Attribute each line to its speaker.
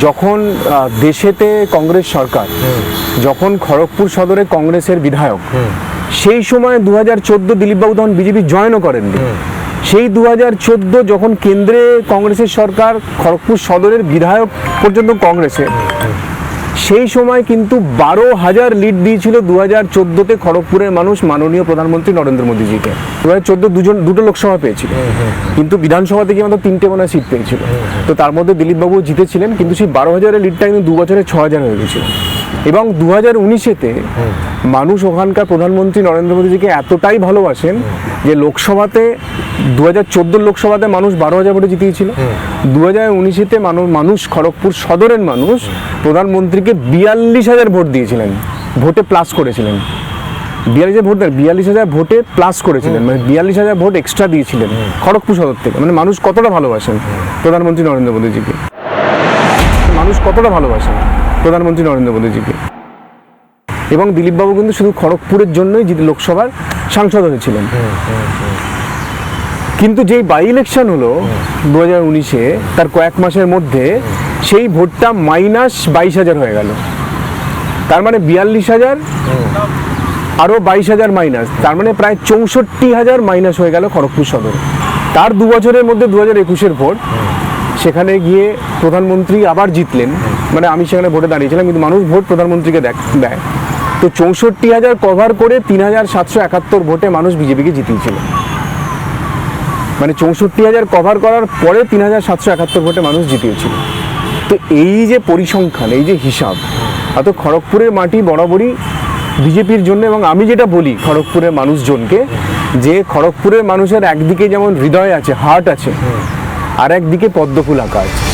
Speaker 1: যখন দেশেতে কংগ্রেস সরকার, যখন খড়গপুর সদরে কংগ্রেসের বিধায়ক, সেই সময় 2014 দিলীপবাবু তখন বিজেপি জয়েনও করেননি। সেই 2014 যখন কেন্দ্রে কংগ্রেসের সরকার, খড়গপুর সদরের বিধায়ক পর্যন্ত কংগ্রেসের, সেই সময় কিন্তু 12,000 লিড দিয়েছিল 2014-তে খড়গপুরের মানুষ মাননীয় প্রধানমন্ত্রী নরেন্দ্র মোদীজিকে। 2014 দুটো লোকসভা পেয়েছিল, কিন্তু বিধানসভা থেকে আমাদের 3টে মনে সিট পেয়েছিল। তো তার মধ্যে দিলীপবাবু জিতেছিলেন, কিন্তু সেই 12,000-এর লিডটা কিন্তু 2 বছরে 6,000 হয়ে গেছিল। এবং 2019-তে মানুষ ওখানকার প্রধানমন্ত্রী নরেন্দ্র মোদীজিকে এতটাই ভালোবাসেন যে লোকসভাতে 2014 লোকসভাতে মানুষ 12,000 ভোটে জিতিয়েছিল। 2019-তে মানুষ খড়গপুর সদরের মানুষ প্রধানমন্ত্রীকে 42,000 ভোট দিয়েছিলেন, ভোটে প্লাস করেছিলেন। 42,000 ভোটে প্লাস করেছিলেন, মানে 42,000 ভোট এক্সট্রা দিয়েছিলেন খড়গপুর সদর থেকে। মানে মানুষ কতটা ভালোবাসেন প্রধানমন্ত্রী নরেন্দ্র মোদীজিকে, মানুষ কতটা ভালোবাসেন প্রধানমন্ত্রী নরেন্দ্র মোদীজিকে। এবং দিলীপবাবু কিন্তু শুধু খড়গপুরের জন্যই লোকসভার সাংসদ হয়েছিলেন। কিন্তু যেই বাই ইলেকশন হলো 2019-এ, তার কয়েক মাসের মধ্যে সেই ভোটটা -22,000 হয়ে গেল। তার মানে 42,000 আরও 22,000 মাইনাস, তার মানে প্রায় 64,000 মাইনাস হয়ে গেল খড়গপুর সদরে। তার 2 বছরের মধ্যে 2021-এর ভোট, সেখানে গিয়ে প্রধানমন্ত্রী আবার জিতলেন। মানে আমি সেখানে ভোটে দাঁড়িয়েছিলাম, কিন্তু মানুষ ভোট প্রধানমন্ত্রীকে দেয়। তো 64,000 কভার করে 3,771 ভোটে মানুষ বিজেপিকে জিতিয়েছিল। মানে 64,000 কভার করার পরে 3,771 ভোটে মানুষ জিতিয়েছিল। তো এই যে পরিসংখ্যান, এই যে হিসাব, অত খড়গপুরের মাটি বরাবরই বিজেপির জন্য। এবং আমি যেটা বলি খড়গপুরের মানুষজনকে, যে খড়গপুরের মানুষের একদিকে যেমন হৃদয় আছে, হার্ট আছে, আর একদিকে পদ্মফুল আঁকা আছে।